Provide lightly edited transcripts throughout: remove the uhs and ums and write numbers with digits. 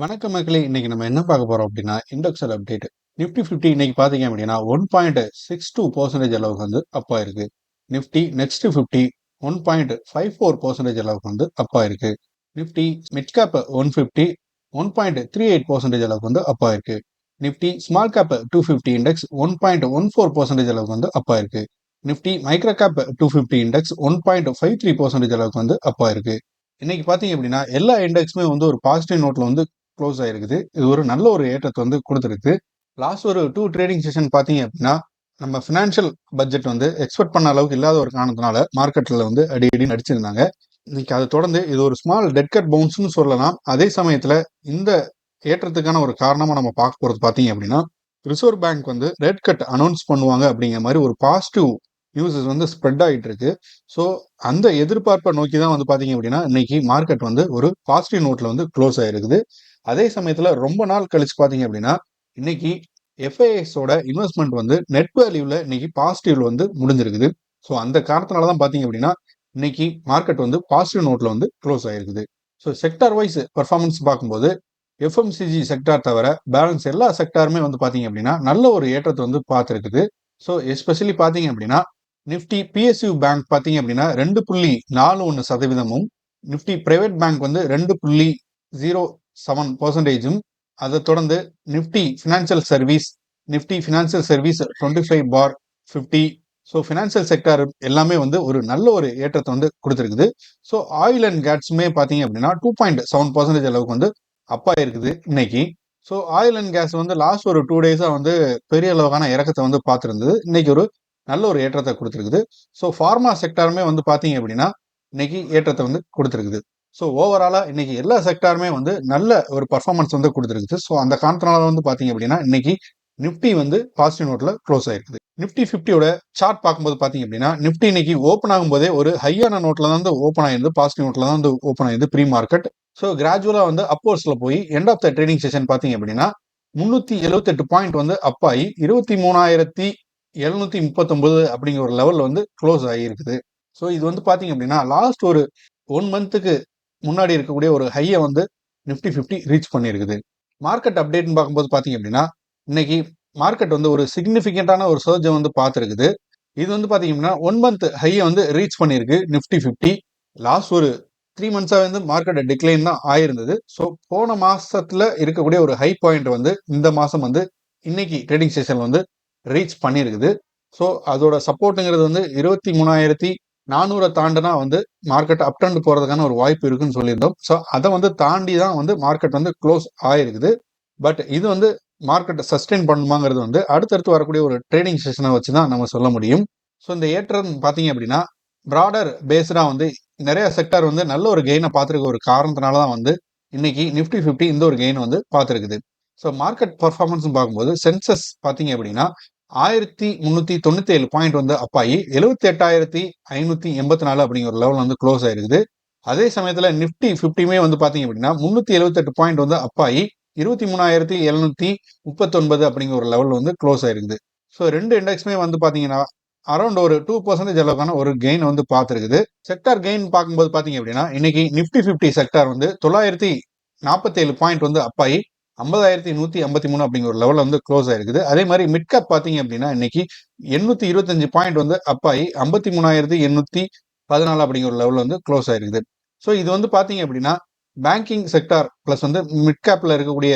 வணக்கம் மக்களே. இன்னைக்கு நம்ம என்ன பார்க்க போறோம் அப்படின்னா இண்டெக்ஸல் அப்டேட். நிஃப்டி 50 இன்னைக்கு பாத்தீங்க அப்படின்னா 1.62% அளவுக்கு வந்து அப் ஆயிருக்கு. நிஃப்டி நெக்ஸ்ட் 50 1.54% அளவுக்கு வந்து அப் ஆயிருக்கு. நிஃப்டி மிட் கேப் 150 1.38% அளவுக்கு வந்து அப் ஆயிருக்கு. நிஃப்டி ஸ்மால் கேப் 250 இண்டெக்ஸ் 1.14% அளவுக்கு வந்து அப் ஆயிருக்கு. நிஃப்டி மைக்ரோ கேப் 250 இண்டெக்ஸ் 1.53% அளவுக்கு வந்து அப் ஆயிருக்கு. இன்னைக்கு பாத்தீங்க அப்படின்னா எல்லா இண்டெக்ஸுமே வந்து ஒரு பாசிட்டிவ் நோட்ல வந்து க்ளோஸ் ஆயிருக்குது. இது ஒரு நல்ல ஒரு ஏற்றத்தை வந்து கொடுத்துருக்கு. லாஸ்ட் ஒரு 2 ட்ரேடிங் செஷன் பாத்தீங்க அப்படின்னா நம்ம ஃபினான்ஷியல் பட்ஜெட் வந்து எக்ஸ்பெக்ட் பண்ண அளவுக்கு இல்லாத ஒரு காரணத்தினால மார்க்கெட்ல வந்து அடி நடிச்சிருந்தாங்க. இன்னைக்கு அதை தொடர்ந்து இது ஒரு ஸ்மால் டெட் கட் பவுன்ஸ்னு சொல்லலாம். அதே சமயத்துல இந்த ஏற்றத்துக்கான ஒரு காரணமா நம்ம பார்க்க போறது பாத்தீங்க அப்படின்னா ரிசர்வ் பேங்க் வந்து ரெட் கட் அனௌன்ஸ் பண்ணுவாங்க அப்படிங்கிற மாதிரி ஒரு பாசிட்டிவ் நியூஸஸ் வந்து ஸ்ப்ரெட் ஆகிட்டு இருக்கு. ஸோ அந்த எதிர்பார்ப்பை நோக்கி தான் வந்து பாத்தீங்க அப்படின்னா இன்னைக்கு மார்க்கெட் வந்து ஒரு பாசிட்டிவ் நோட்ல வந்து க்ளோஸ் ஆயிருக்குது. அதே சமயத்துல ரொம்ப நாள் கழிச்சு பாத்தீங்க அப்படின்னா இன்னைக்கு எஃப்ஐஎஸோட இன்வெஸ்ட்மெண்ட் வந்து நெட் வேல்யூல இன்னைக்கு பாசிட்டிவ்ல வந்து முடிஞ்சிருக்குது. ஸோ அந்த காரணத்தினாலதான் பாத்தீங்க அப்படின்னா இன்னைக்கு மார்க்கெட் வந்து பாசிட்டிவ் நோட்ல வந்து க்ளோஸ் ஆயிருக்குது. ஸோ செக்டார் வைஸ் பெர்ஃபார்மன்ஸ் பார்க்கும்போது எஃப்எம்சிஜி செக்டார் தவிர பேலன்ஸ் எல்லா செக்டாருமே வந்து பாத்தீங்க அப்படின்னா நல்ல ஒரு ஏற்றத்தை வந்து பார்த்துருக்குது. ஸோ எஸ்பெஷலி பாத்தீங்க அப்படின்னா நிஃப்டி பிஎஸ்யூ பேங்க் பாத்தீங்க அப்படின்னா 2.41%, நிஃப்டி பிரைவேட் பேங்க் வந்து 2.07%, அதை தொடர்ந்து Nifty financial service 25/50. So financial sector எல்லாமே வந்து ஒரு நல்ல ஒரு ஏற்றத்தை வந்து கொடுத்துருக்குது. ஸோ ஆயில் அண்ட் கேட்ஸுமே பார்த்தீங்க அப்படின்னா 2.7% அளவுக்கு வந்து அப்பா இருக்குது இன்னைக்கு. ஸோ ஆயில் அண்ட் கேஸ் வந்து லாஸ்ட் ஒரு 2 டேஸாக வந்து பெரிய அளவுக்கான இறக்கத்தை வந்து பார்த்துருந்தது. இன்னைக்கு ஒரு நல்ல ஒரு ஏற்றத்தை கொடுத்துருக்குது. ஸோ ஃபார்மா செக்டாருமே வந்து பார்த்தீங்க அப்படின்னா இன்னைக்கு ஏற்றத்தை வந்து கொடுத்துருக்குது. ஸோ ஓவராலா இன்னைக்கு எல்லா செக்டாருமே வந்து நல்ல ஒரு பர்ஃபார்மன்ஸ் வந்து கொடுத்துருக்குது. ஸோ அந்த காரணத்தினால வந்து பார்த்தீங்க அப்படின்னா இன்னைக்கு நிஃப்டி வந்து பாசிட்டிவ் நோட்ல க்ளோஸ் ஆயிருக்குது. நிஃப்டி 50யோட சார்ட் பார்க்கும்போது பார்த்தீங்க அப்படின்னா நிஃப்டி இன்னைக்கு ஓப்பன் ஆகும்போதே ஒரு ஹையான நோட்ல தான் வந்து ஓப்பன் ஆயிருந்து, பாசிட்டிவ் நோட்ல தான் வந்து ஓப்பன் ஆயிருந்து ப்ரீ மார்க்கெட். ஸோ கிராஜுவலா வந்து அப்போர்ஸ்ல போய் end of the trading session பார்த்தீங்க அப்படின்னா 378 பாயிண்ட் வந்து அப் ஆகி 23,739 அப்படிங்கிற ஒரு லெவல்ல வந்து க்ளோஸ் ஆகியிருக்குது. ஸோ இது வந்து பாத்தீங்க அப்படின்னா லாஸ்ட் ஒரு 1 மந்த்துக்கு முன்னாடி இருக்கக்கூடிய ஒரு ஹையை வந்து நிஃப்டி 50 ரீச் பண்ணியிருக்குது. மார்க்கெட் அப்டேட்னு பார்க்கும்போது பாத்தீங்க அப்படின்னா இன்னைக்கு மார்க்கெட் வந்து ஒரு சிக்னிஃபிகண்டான ஒரு சர்ஜை வந்து பார்த்துருக்குது. இது வந்து பாத்தீங்கன்னா 1 மந்த் ஹையை வந்து ரீச் பண்ணியிருக்கு நிஃப்டி 50. லாஸ்ட் ஒரு 3 மந்த்ஸா வந்து மார்க்கெட் டிக்ளைன் தான் ஆயிருந்தது. ஸோ போன மாசத்துல இருக்கக்கூடிய ஒரு ஹை பாயிண்ட் வந்து இந்த மாசம் வந்து இன்னைக்கு ட்ரேடிங் செஷன் வந்து ரீச் பண்ணியிருக்குது. ஸோ அதோட சப்போர்ட்டுங்கிறது வந்து 23,400 தாண்டினா வந்து மார்க்கெட் அப் ட்ரெண்ட் போறதுக்கான ஒரு வாய்ப்பு இருக்குன்னு சொல்லியிருந்தோம். ஸோ அதை வந்து தாண்டி தான் வந்து மார்க்கெட் வந்து க்ளோஸ் ஆயிருக்குது. பட் இது வந்து மார்க்கெட்டை சஸ்டெயின் பண்ணுமாங்கிறது வந்து அடுத்தடுத்து வரக்கூடிய ஒரு ட்ரேடிங் செஷனை வச்சு தான் நம்ம சொல்ல முடியும். ஸோ இந்த ஏற்றம் பார்த்தீங்க அப்படின்னா ப்ராடர் பேஸ்டா வந்து நிறைய செக்டார் வந்து நல்ல ஒரு கெயினை பார்த்துருக்க ஒரு காரணத்தினால தான் வந்து இன்னைக்கு நிஃப்டி 50 இந்த ஒரு கெயின் வந்து பார்த்துருக்குது. ஸோ மார்க்கெட் பர்ஃபார்மன்ஸ் பார்க்கும்போது சென்சஸ் பார்த்தீங்க அப்படின்னா 1397 பாயிண்ட் வந்து அப்பாயி 78,584 அப்படிங்கிற ஒரு லெவல் வந்து க்ளோஸ் ஆயிருக்குது. அதே சமயத்துல நிஃப்டி 50மே வந்து பாத்தீங்க அப்படின்னா 378 பாயிண்ட் வந்து அப்பாயி 23,739 அப்படிங்கிற ஒரு லெவல் வந்து க்ளோஸ் ஆயிருக்குது. ஸோ ரெண்டு இண்டெக்ஸுமே வந்து பாத்தீங்கன்னா அரௌண்ட் ஒரு 2% அளவுக்கான ஒரு கெயின் வந்து பார்த்துருக்குது. செக்டார் கெயின் பார்க்கும்போது பாத்தீங்க அப்படின்னா இன்னைக்கு நிஃப்டி 50 செக்டார் வந்து 947 பாயிண்ட் வந்து அப்பாயி 50,153 அப்படிங்கிற ஒரு லெவலில் வந்து க்ளோஸ் ஆயிருக்குது. அதே மாதிரி மிட் கேப் பார்த்தீங்க அப்படின்னா இன்னைக்கு 825 பாயிண்ட் வந்து அப்பாயி 53,814 அப்படிங்கிற ஒரு லெவலில் வந்து க்ளோஸ் ஆயிருக்குது. ஸோ இது வந்து பார்த்தீங்க அப்படின்னா பேங்கிங் செக்டார் பிளஸ் வந்து மிட் கேப்ல இருக்கக்கூடிய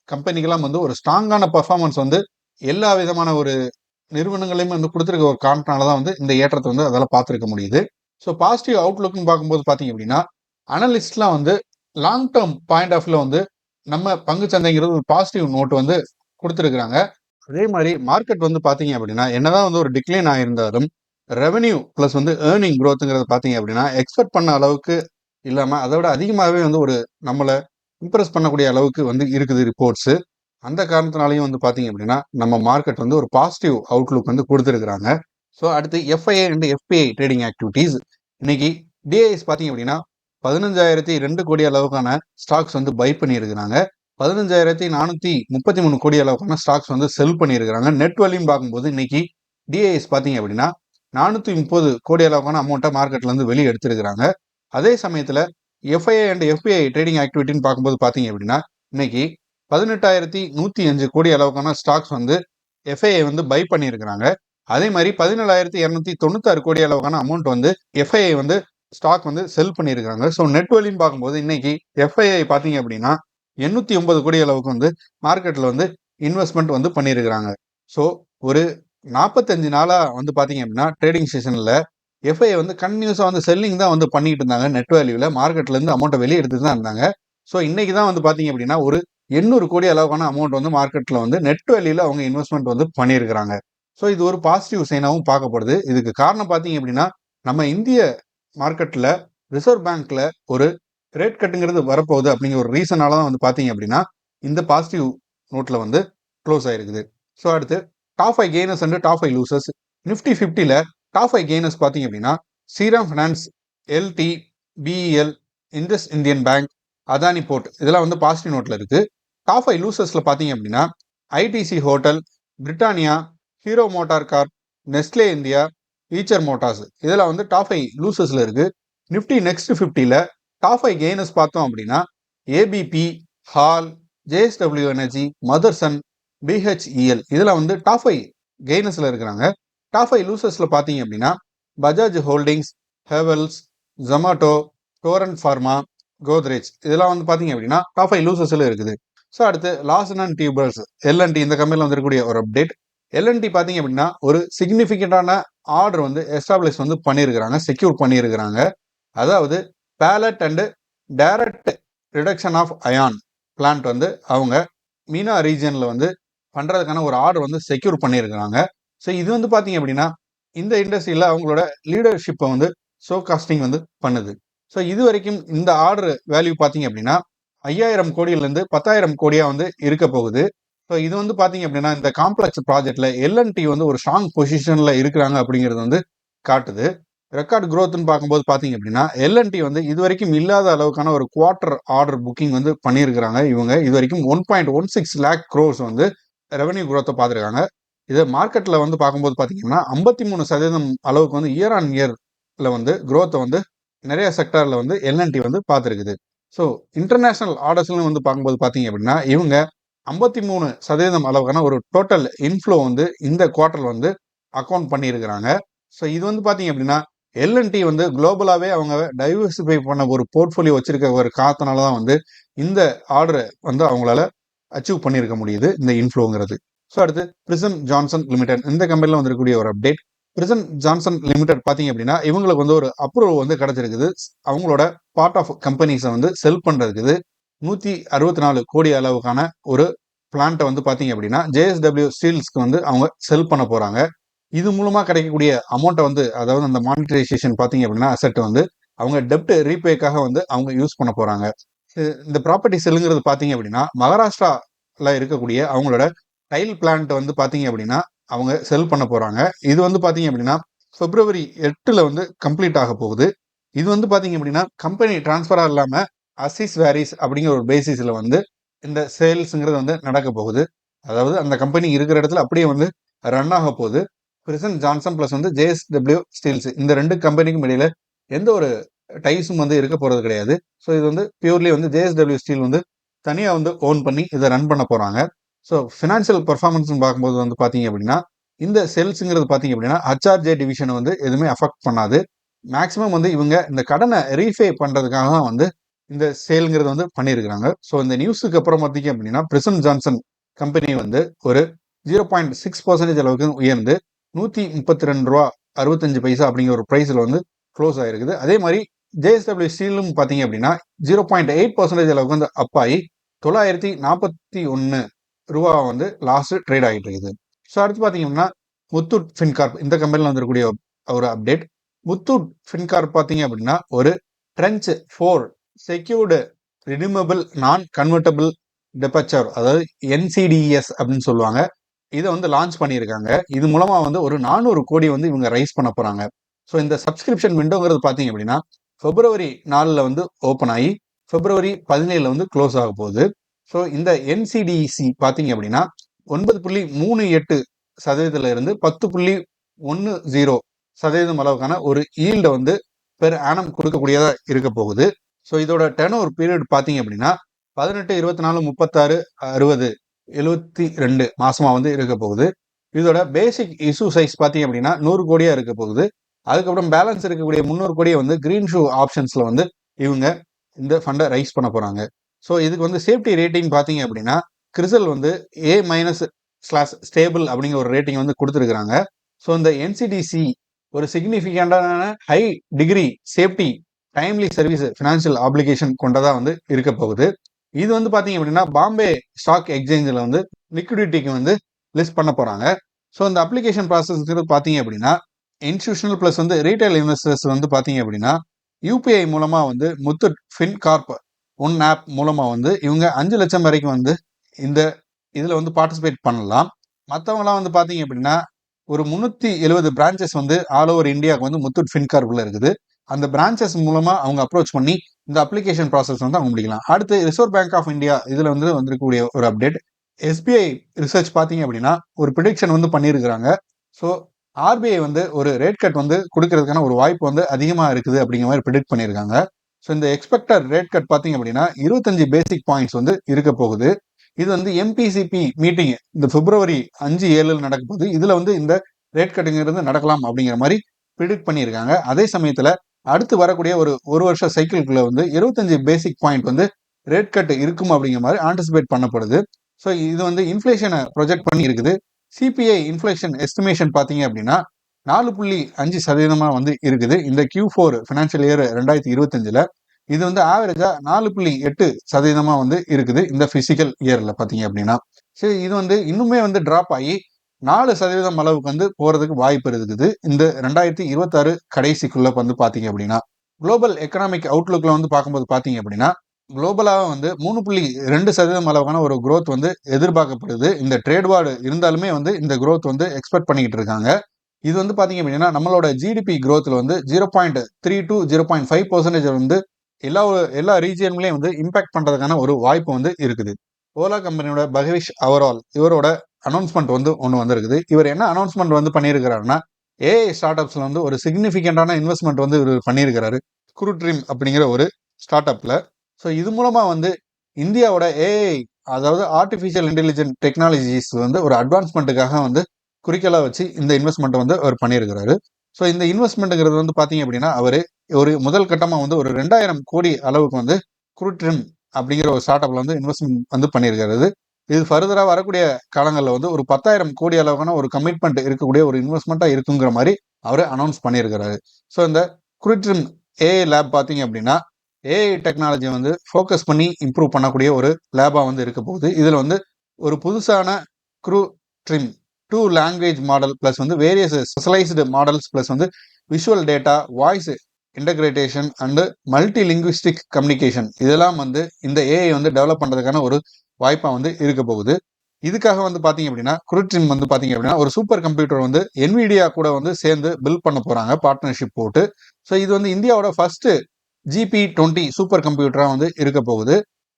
கம்பெனிக்கெல்லாம் வந்து ஒரு ஸ்ட்ராங்கான பர்ஃபார்மன்ஸ் வந்து எல்லா விதமான ஒரு நிறுவனங்களையும் வந்து கொடுத்துருக்க ஒரு காரணத்தினால தான் வந்து இந்த ஏற்றத்தை வந்து அதெல்லாம் பார்த்துருக்க முடியுது. ஸோ பாசிட்டிவ் அவுட்லுக்னு பார்க்கும்போது பார்த்தீங்க அப்படின்னா அனலிஸ்ட்லாம் வந்து லாங் டேர்ம் பாயிண்ட் ஆஃப் வியூல வந்து நம்ம பங்கு சந்தைங்கிறது ஒரு பாசிட்டிவ் நோட் வந்து கொடுத்துருக்குறாங்க. அதே மாதிரி மார்க்கெட் வந்து பாத்தீங்க அப்படின்னா என்னதான் வந்து ஒரு டிக்ளைன் ஆயிருந்தாலும் ரெவன்யூ பிளஸ் வந்து ஏர்னிங் க்ரோத்துங்கிறது பாத்தீங்க அப்படின்னா எக்ஸ்பெக்ட் பண்ண அளவுக்கு இல்லாம அதை விட அதிகமாகவே வந்து ஒரு நம்மளை இம்ப்ரெஸ் பண்ணக்கூடிய அளவுக்கு வந்து இருக்குது ரிப்போர்ட்ஸ். அந்த காரணத்தினாலையும் வந்து பாத்தீங்க அப்படின்னா நம்ம மார்க்கெட் வந்து ஒரு பாசிட்டிவ் அவுட்லுக் வந்து கொடுத்துருக்குறாங்க. ஸோ அடுத்து FIA and FBI trading activities இன்னைக்கு டிஐஎஸ் பாத்தீங்க அப்படின்னா 15,002 கோடி அளவுக்கான ஸ்டாக்ஸ் வந்து பை பண்ணியிருக்கிறாங்க. 15,433 கோடி அளவுக்கான ஸ்டாக்ஸ் வந்து செல் பண்ணியிருக்கிறாங்க. நெட் வேல்யூம் பார்க்கும்போது இன்னைக்கு டிஐஎஸ் பார்த்தீங்க அப்படின்னா 430 கோடி அளவுக்கான அமௌண்ட்டை மார்க்கெட்ல இருந்து வெளியே எடுத்திருக்கிறாங்க. அதே சமயத்தில் எஃப்ஐஐ அண்ட் எஃபிஐ ட்ரேடிங் ஆக்டிவிட்டின்னு பார்க்கும்போது பார்த்தீங்க அப்படின்னா இன்னைக்கு 18,105 கோடி அளவுக்கான ஸ்டாக்ஸ் வந்து எஃப்ஐஐ வந்து பை பண்ணியிருக்கிறாங்க. அதே மாதிரி 17,296 கோடி அளவுக்கான அமௌண்ட் வந்து எஃப்ஐஐ வந்து ஸ்டாக் வந்து செல் பண்ணியிருக்காங்க. ஸோ நெட் வேல்யூன்னு பார்க்கும்போது இன்னைக்கு எஃப்ஐஐ பார்த்தீங்க அப்படின்னா 809 கோடி அளவுக்கு வந்து மார்க்கெட்டில் வந்து இன்வெஸ்ட்மெண்ட் வந்து பண்ணியிருக்கிறாங்க. ஸோ ஒரு 45 நாளா வந்து பார்த்தீங்க அப்படின்னா ட்ரேடிங் செஷனில் எஃப்ஐஐ வந்து கண்டினியூஸாக வந்து செல்லிங் தான் வந்து பண்ணிட்டு இருந்தாங்க. நெட் வேல்யூவில் மார்க்கெட்லேருந்து அமௌண்ட்டை வெளியே எடுத்து தான் இருந்தாங்க. ஸோ இன்னைக்கு தான் வந்து பார்த்தீங்க அப்படின்னா ஒரு 800 கோடி அளவுக்கான அமௌண்ட் வந்து மார்க்கெட்டில் வந்து நெட் வேல்யூவில் அவங்க இன்வெஸ்ட்மெண்ட் வந்து பண்ணியிருக்கிறாங்க. ஸோ இது ஒரு பாசிட்டிவ் சைனாகவும் பார்க்கப்படுது. இதுக்கு காரணம் பார்த்தீங்க அப்படின்னா நம்ம இந்திய மார்க்கெட்டில் ரிசர்வ் பேங்க்ல ஒரு ரேட் கட்டுங்கிறது வரப்போகுது அப்படிங்கிற ஒரு ரீசனால தான் வந்து பார்த்தீங்க அப்படின்னா இந்த பாசிட்டிவ் நோட்டில் வந்து க்ளோஸ் ஆயிருக்குது. ஸோ அடுத்து top 5 gainers and top 5 losers. Nifty 50ல டாப் 5 கெய்னர்ஸ் பார்த்தீங்க அப்படின்னா Shriram finance, LT, BEL, Indus Indian bank, Adani port இதெல்லாம் வந்து பாசிட்டிவ் நோட்ல இருக்கு. டாப் 5 லூசர்ஸ்ல பார்த்தீங்க அப்படின்னா ITC hotel, Britannia, hero motor car, Nestle India, Eicher Motors இதெல்லாம் வந்து டாப் 5 லூசர்ஸ்ல இருக்கு. நிஃப்டி நெக்ஸ்ட் 50ல டாப் 5 கெய்னர்ஸ் பார்த்தோம் அப்படின்னா ABP, hall, JSW energy, Motherson, BHEL இதெல்லாம் வந்து டாப் 5 கெய்னர்ஸ்ல இருக்கிறாங்க. டாப் 5 லூசர்ஸ்ல பார்த்தீங்க அப்படின்னா Bajaj holdings, Havells, Zomato, Torrent pharma, Godrej இதெல்லாம் வந்து பார்த்தீங்க அப்படின்னா டாப் 5 லூசர்ஸ்ல இருக்குது. ஸோ அடுத்து லார்சன் அண்ட் டியூபர்ஸ் எல்என்டி இந்த கம்பெனியில் வந்துருக்கக்கூடிய ஒரு அப்டேட். எல்என்டி பார்த்தீங்க அப்படின்னா ஒரு சிக்னிஃபிகண்டான ஆர்டர் வந்து எஸ்டாப்ளிஷ் வந்து பண்ணியிருக்கிறாங்க, செக்யூர் பண்ணியிருக்கிறாங்க. அதாவது pellet and direct reduction of iron plant வந்து அவங்க மீனா ரீஜனில் வந்து பண்ணுறதுக்கான ஒரு ஆர்டர் வந்து செக்யூர் பண்ணியிருக்கிறாங்க. ஸோ இது வந்து பார்த்தீங்க அப்படின்னா இந்த இண்டஸ்ட்ரியில் அவங்களோட லீடர்ஷிப்பை வந்து ஷோ காஸ்டிங் வந்து பண்ணுது. ஸோ இது வரைக்கும் இந்த ஆர்டர் வேல்யூ பார்த்தீங்க அப்படின்னா 5,000 கோடியிலேருந்து 10,000 கோடியாக வந்து இருக்க போகுது. ஸோ இது வந்து பார்த்தீங்க அப்படின்னா இந்த காம்ப்ளெக்ஸ் ப்ராஜெக்டில் எல்என்டி வந்து ஒரு ஸ்ட்ராங் பொசிஷனில் இருக்கிறாங்க அப்படிங்கிறது வந்து காட்டுது. ரெக்கார்ட் க்ரோத்னு பார்க்கும்போது பார்த்தீங்க அப்படின்னா எல்என்டி வந்து இது வரைக்கும் இல்லாத அளவுக்கான ஒரு குவார்டர் ஆர்டர் புக்கிங் வந்து பண்ணியிருக்கிறாங்க. இவங்க இது வரைக்கும் 1.16 lakh crores வந்து ரெவன்யூ க்ரோத்தை பார்த்துருக்காங்க. இது மார்க்கெட்டில் வந்து பார்க்கும்போது பார்த்தீங்கன்னா 53% அளவுக்கு வந்து இயர் ஆன் இயரில் வந்து க்ரோத்தை வந்து நிறைய செக்டாரில் வந்து எல்என்டி வந்து பார்த்துருக்குது. ஸோ இன்டர்நேஷனல் ஆர்டர்ஸ்லையும் வந்து பார்க்கும்போது பார்த்தீங்க அப்படின்னா இவங்க 53% அளவுக்கான ஒரு டோட்டல் இன்ஃப்ளோ வந்து இந்த குவார்டரில் வந்து அக்கௌண்ட் பண்ணியிருக்கிறாங்க. ஸோ இது வந்து பார்த்தீங்க அப்படின்னா எல்என்டி வந்து குளோபலாகவே அவங்க டைவர்சிஃபை பண்ண ஒரு போர்ட்ஃபோலியோ வச்சிருக்க ஒரு காரணத்தினால தான் வந்து இந்த ஆர்டரை வந்து அவங்களால அச்சீவ் பண்ணியிருக்க முடியுது இந்த இன்ஃப்ளோங்கிறது. ஸோ அடுத்து பிரிசன் ஜான்சன் லிமிடெட் இந்த கம்பெனியில் வந்திருக்கக்கூடிய ஒரு அப்டேட். பிரிசன் ஜான்சன் லிமிடெட் பார்த்தீங்க அப்படின்னா இவங்களுக்கு வந்து ஒரு அப்ரூவல் வந்து கிடைச்சிருக்குது. அவங்களோட பார்ட் ஆஃப் கம்பெனிஸை வந்து செல் பண்ணுறதுக்கு 164 கோடி அளவுக்கான ஒரு பிளான்ட்டை வந்து பார்த்தீங்க அப்படின்னா ஜேஎஸ்டபிள்யூ ஸ்டீல்ஸ்க்கு வந்து அவங்க செல் பண்ண போகிறாங்க. இது மூலமாக கிடைக்கக்கூடிய அமௌண்ட்டை வந்து அதாவது அந்த மானிட்டரைசேஷன் பார்த்தீங்க அப்படின்னா அசெட் வந்து அவங்க டெப்ட் ரீபேக்காக வந்து அவங்க யூஸ் பண்ண போகிறாங்க. இந்த ப்ராப்பர்ட்டி செல்லுங்கிறது பார்த்தீங்க அப்படின்னா மகாராஷ்டிராவில் இருக்கக்கூடிய அவங்களோட டைல் பிளான்ட் வந்து பார்த்தீங்க அப்படின்னா அவங்க செல் பண்ண போகிறாங்க. இது வந்து பார்த்தீங்க அப்படின்னா February 8 வந்து கம்ப்ளீட் ஆக போகுது. இது வந்து பார்த்தீங்க அப்படின்னா கம்பெனி டிரான்ஸ்ஃபராக இல்லாமல் அசிஸ் வேரிஸ் அப்படிங்கிற ஒரு பேசிஸில் வந்து இந்த சேல்ஸுங்கிறது வந்து நடக்க போகுது. அதாவது அந்த கம்பெனி இருக்கிற இடத்துல அப்படியே வந்து ரன் ஆக போகுது. பிரிசன் ஜான்சன் ப்ளஸ் வந்து ஜேஎஸ்டபிள்யூ ஸ்டீல்ஸ் இந்த 2 கம்பெனிக்கும் இடையில எந்த ஒரு டைஸும் வந்து இருக்க போகிறது கிடையாது. ஸோ இது வந்து பியூர்லி வந்து ஜேஎஸ்டபிள்யூ ஸ்டீல் வந்து தனியாக வந்து ஓன் பண்ணி இதை ரன் பண்ண போகிறாங்க. ஸோ ஃபினான்ஷியல் பர்ஃபார்மன்ஸ்னு பார்க்கும்போது வந்து பார்த்தீங்க அப்படின்னா இந்த சேல்ஸுங்கிறது பார்த்தீங்க அப்படின்னா ஹச்ஆர்ஜே டிவிஷனை வந்து எதுவுமே அஃபெக்ட் பண்ணாது. மேக்ஸிமம் வந்து இவங்க இந்த கடனை ரீஃபே பண்ணுறதுக்காக தான் வந்து இந்த சேலுங்கிறது வந்து பண்ணியிருக்கிறாங்க. ஸோ இந்த நியூஸுக்கு அப்புறம் பார்த்தீங்க அப்படின்னா பிரிசன் ஜான்சன் கம்பெனி வந்து ஒரு 0.6% அளவுக்கு உயர்ந்து $132.65 அப்படிங்கிற ஒரு ப்ரைஸில் வந்து க்ளோஸ் ஆகிருக்குது. அதே மாதிரி ஜேஎஸ்டபிள்யூ ஸ்டீலும் பார்த்தீங்க அப்படின்னா 0.8% அளவுக்கு வந்து அப் ஆகி $941 வந்து லாஸ்ட் ட்ரேட் ஆகிட்டு இருக்குது. ஸோ அடுத்து பார்த்தீங்கன்னா முத்தூட் ஃபின்கார்ப் இந்த கம்பெனியில் வந்துருக்கூடிய ஒரு அப்டேட். முத்தூட் ஃபின்கார்ப் பார்த்தீங்க அப்படின்னா ஒரு ட்ரென்ச் 4 செக்யூர்டு ரிடீமபிள் நான் கன்வெர்டபிள் டெபச்சர் அதாவது என்சிடிஎஸ் அப்படின்னு சொல்லுவாங்க. இதை வந்து லான்ச் பண்ணியிருக்காங்க. இது மூலமாக வந்து ஒரு 400 கோடி வந்து இவங்க ரைஸ் பண்ண போகிறாங்க. ஸோ இந்த சப்ஸ்கிரிப்ஷன் விண்டோங்கிறது பார்த்தீங்க அப்படின்னா February 4 வந்து ஓப்பன் ஆகி February 17 வந்து க்ளோஸ் ஆக போகுது. ஸோ இந்த என்சிடிசி பார்த்தீங்க அப்படின்னா 9.38% இருந்து 10.10% அளவுக்கான ஒரு ஈல்டை வந்து பெர் ஆனம் கொடுக்கக்கூடியதாக இருக்க போகுது. ஸோ இதோட டர்ன் ஓவர் பீரியட் பார்த்தீங்க அப்படின்னா 18, 24, 36, 60, 72 மாசமா வந்து இருக்க போகுது. இதோட பேசிக் இஷ்யூ சைஸ் பார்த்தீங்க அப்படின்னா 100 கோடியா இருக்க போகுது. அதுக்கப்புறம் பேலன்ஸ் இருக்கக்கூடிய 300 கோடியை வந்து கிரீன் ஷூ ஆப்ஷன்ஸ்ல வந்து இவங்க இந்த ஃபண்டை ரைஸ் பண்ண போறாங்க. ஸோ இதுக்கு வந்து சேஃப்டி ரேட்டிங் பார்த்தீங்க அப்படின்னா கிறிசல் வந்து A-/ஸ்டேபிள் அப்படிங்கிற ஒரு ரேட்டிங் வந்து கொடுத்துருக்காங்க. ஸோ இந்த என்சிடிசி ஒரு சிக்னிஃபிகண்டான high degree safety timely service financial application கொண்டதா வந்து இருக்க போகுது. இது வந்து பாத்தீங்க அப்படின்னா பாம்பே ஸ்டாக் எக்ஸ்சேஞ்சில் வந்து லிக்விடிட்டிக்கு வந்து லிஸ்ட் பண்ண போறாங்க. ஸோ இந்த அப்ளிகேஷன் ப்ராசஸ் பாத்தீங்க அப்படின்னா இன்ஸ்டிடியூஷனல் பிளஸ் வந்து ரீட்டைல் இன்வெஸ்டர்ஸ் வந்து பாத்தீங்க அப்படின்னா யூபிஐ மூலமா வந்து முத்தூட் ஃபின்கார்ப் ஒன் ஆப் மூலமா வந்து இவங்க 5 லட்சம் வரைக்கும் வந்து இந்த இதுல வந்து பார்ட்டிசிபேட் பண்ணலாம். மற்றவங்கலாம் வந்து பாத்தீங்க அப்படின்னா ஒரு 370 பிரான்ச்சஸ் வந்து ஆல் ஓவர் இந்தியாவுக்கு வந்து முத்தூட் ஃபின்கார்ப்ல இருக்குது. அந்த பிரான்ச்சஸ் மூலமா அவங்க அப்ரோச் பண்ணி இந்த அப்ளிகேஷன் ப்ராசஸ் வந்து அவங்க முடிக்கலாம். அடுத்து ரிசர்வ் பேங்க் ஆஃப் இந்தியா இதுல வந்து வந்திருக்கக்கூடிய ஒரு அப்டேட். எஸ்பிஐ ரிசர்ச் பார்த்தீங்க அப்படின்னா ஒரு ப்ரிடிக்ஷன் வந்து பண்ணியிருக்கிறாங்க. ஸோ ஆர்பிஐ வந்து ஒரு ரேட் கட் வந்து கொடுக்கறதுக்கான ஒரு வாய்ப்பு வந்து அதிகமாக இருக்குது அப்படிங்கிற மாதிரி ப்ரிடிக்ட் பண்ணியிருக்காங்க. ஸோ இந்த எக்ஸ்பெக்டட் ரேட் கட் பார்த்தீங்க அப்படின்னா 25 பேசிக் பாயிண்ட்ஸ் வந்து இருக்க போகுது. இது வந்து எம்பிசிபி மீட்டிங் இந்த பிப்ரவரி 5, 7 நடக்க போகுது. இதுல வந்து இந்த ரேட் கட்டுங்கிறது நடக்கலாம் அப்படிங்கிற மாதிரி ப்ரிடிக்ட் பண்ணியிருக்காங்க. அதே சமயத்துல அடுத்து வரக்கூடிய ஒரு வருஷ சைக்கிள்குள்ள வந்து 25 பேசிக் பாயிண்ட் வந்து ரேட் கட் இருக்கும் அப்படிங்கிற மாதிரி ஆன்டிசிபேட் பண்ணப்படுது. ஸோ இது வந்து இன்ஃபிளேஷனை ப்ரொஜெக்ட் பண்ணி இருக்குது. சிபிஐ இன்ஃபிளேஷன் எஸ்டிமேஷன் பார்த்தீங்க அப்படின்னா 4.5% வந்து இருக்குது இந்த Q4 ஃபினான்ஷியல் இயர் 2025. இது வந்து ஆவரேஜா 4.8% வந்து இருக்குது இந்த பிசிக்கல் இயர்ல பாத்தீங்க அப்படின்னா. சரி, இது வந்து இன்னுமே வந்து டிராப் ஆகி 4% அளவுக்கு வந்து போறதுக்கு வாய்ப்பு இருக்குது இந்த 2026 கடைசிக்குள்ள வந்து பாத்தீங்க அப்படின்னா. குளோபல் எக்கனாமிக் அவுட்லுக்ல வந்து பார்க்கும்போது பாத்தீங்க அப்படின்னா குளோபலாக வந்து 3.2% அளவுக்கான ஒரு growth வந்து எதிர்பார்க்கப்படுது. இந்த ட்ரேட் வார்டு இருந்தாலுமே வந்து இந்த growth வந்து எக்ஸ்பெக்ட் பண்ணிக்கிட்டு இருக்காங்க. இது வந்து பாத்தீங்க அப்படின்னா நம்மளோட ஜிடிபி growthல வந்து 0.3 to 0.5% வந்து எல்லா ரீஜியன்லயும் வந்து இம்பாக்ட் பண்றதுக்கான ஒரு வாய்ப்பு வந்து இருக்குது. ஓலா கம்பெனியோட பகவிஷ் அவரால் இவரோட அனௌன்ஸ்மெண்ட் வந்து ஒன்று வந்திருக்குது. இவர் என்ன அனௌன்ஸ்மெண்ட் வந்து பண்ணியிருக்கிறாருன்னா ஏஐ ஸ்டார்ட் அப்ஸ்ல வந்து ஒரு சிக்னிஃபிகண்டான இன்வெஸ்ட்மெண்ட் வந்து இவர் பண்ணியிருக்கிறாரு. ஸ்க்ரூட்ரிம் அப்படிங்கிற ஒரு ஸ்டார்ட் அப்ல. ஸோ இது மூலமா வந்து இந்தியாவோட ஏஐ அதாவது ஆர்டிஃபிஷியல் இன்டெலிஜென்ட் டெக்னாலஜிஸ் வந்து ஒரு அட்வான்ஸ்மெண்ட்டுக்காக வந்து குறிக்கோளா வச்சு இந்த இன்வெஸ்ட்மெண்ட் வந்து அவர் பண்ணியிருக்கிறாரு. ஸோ இந்த இன்வெஸ்ட்மெண்ட்டுங்கிறது வந்து பாத்தீங்க அப்படின்னா அவர் ஒரு முதல் கட்டமா வந்து ஒரு 2000 கோடி அளவுக்கு வந்து குரூட்ரிம் அப்படிங்கிற ஒரு ஸ்டார்ட் அப்ல வந்து இன்வெஸ்ட்மெண்ட் வந்து பண்ணியிருக்கிறது. இது ஃபர்தரா வரக்கூடிய காலங்களில் வந்து ஒரு 10,000 கோடி அளவுக்கான ஒரு கமிட்மெண்ட் இருக்கக்கூடிய ஒரு இன்வெஸ்ட்மெண்ட்டா இருக்குங்கிற மாதிரி அவர் அனௌன்ஸ் பண்ணியிருக்கிறாரு. ஸோ இந்த குரூட்ரிம் ஏஐ லேப் பார்த்தீங்க அப்படின்னா ஏஐ டெக்னாலஜி வந்து ஃபோக்கஸ் பண்ணி இம்ப்ரூவ் பண்ணக்கூடிய ஒரு லேபா வந்து இருக்க போகுது. இதுல வந்து ஒரு புதுசான குரூட்ரிம் 2 லாங்குவேஜ் மாடல் பிளஸ் வந்து வேரியஸ் ஸ்பெஷலைஸ்டு மாடல்ஸ் பிளஸ் வந்து visual data voice integration and multi linguistic communication இதெல்லாம் வந்து இந்த ஏஐ வந்து டெவலப் பண்றதுக்கான ஒரு வாய்ப்பா வந்து இருக்க போகுது. இதுக்காக வந்து பாத்தீங்க அப்படின்னா குரூட்ரிம் வந்து பாத்தீங்க அப்படின்னா ஒரு சூப்பர் கம்ப்யூட்டர் வந்து NVIDIA கூட வந்து சேர்ந்து பில்ட் பண்ண போறாங்க பார்ட்னர்ஷிப் போட்டு. ஸோ இது வந்து இந்தியாவோட ஃபர்ஸ்ட் GP20 சூப்பர் கம்ப்யூட்டரா வந்து இருக்க போகுது.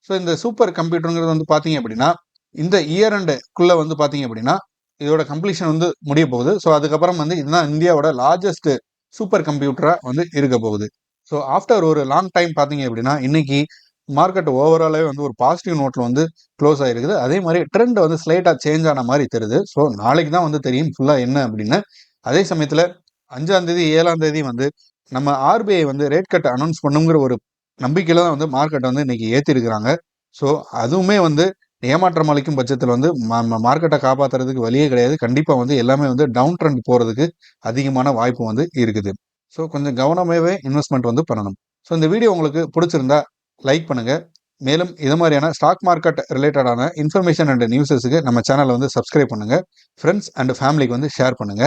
ஸோ இந்த சூப்பர் கம்ப்யூட்டருங்கிறது வந்து பாத்தீங்க அப்படின்னா இந்த இயர் அண்டுக்குள்ள வந்து பாத்தீங்க அப்படின்னா இதோட கம்ப்ளீஷன் வந்து முடிய போகுது. ஸோ அதுக்கப்புறம் வந்து இதுதான் இந்தியாவோட லார்ஜஸ்ட் சூப்பர் கம்ப்யூட்டரா வந்து இருக்க போகுது. ஸோ ஆஃப்டர் ஒரு லாங் டைம் பார்த்தீங்க அப்படின்னா இன்னைக்கு மார்க்கெட் ஓவராலே வந்து ஒரு பாசிட்டிவ் நோட்ல வந்து க்ளோஸ் ஆயிருக்குது. அதே மாதிரி ட்ரெண்ட் வந்து ஸ்லைட்டா சேஞ்ச் ஆன மாதிரி தெரியுது. ஸோ நாளைக்கு தான் வந்து தெரியும் ஃபுல்லா என்ன அப்படின்னு. அதே சமயத்துல 5ஆம் தேதி 7ஆம் தேதி வந்து நம்ம ஆர்பிஐ வந்து ரேட் கட் அனௌன்ஸ் பண்ணுங்கிற ஒரு நம்பிக்கையில தான் வந்து மார்க்கெட் வந்து இன்னைக்கு ஏற்றி இருக்கிறாங்க. ஸோ அதுவுமே வந்து ஏமாற்றம் அளிக்கும் பட்சத்தில் வந்து மார்க்கெட்டை காப்பாற்றுறதுக்கு வழியே கிடையாது. கண்டிப்பாக வந்து எல்லாமே வந்து டவுன் ட்ரெண்ட் போகிறதுக்கு அதிகமான வாய்ப்பு வந்து இருக்குது. ஸோ கொஞ்சம் கவனமாகவே இன்வெஸ்ட்மெண்ட் வந்து பண்ணணும். ஸோ இந்த வீடியோ உங்களுக்கு பிடிச்சிருந்தா லைக் பண்ணுங்க. மேலும் இது மாதிரியான ஸ்டாக் மார்க்கெட் ரிலேட்டடான இன்ஃபர்மேஷன் அண்ட் நியூஸஸுக்கு நம்ம சேனலை வந்து சப்ஸ்கிரைப் பண்ணுங்க. ஃப்ரெண்ட்ஸ் அண்ட் ஃபேமிலிக்கு வந்து ஷேர் பண்ணுங்க.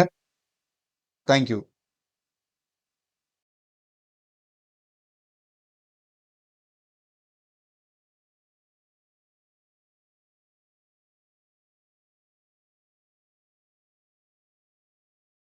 தேங்க்யூ.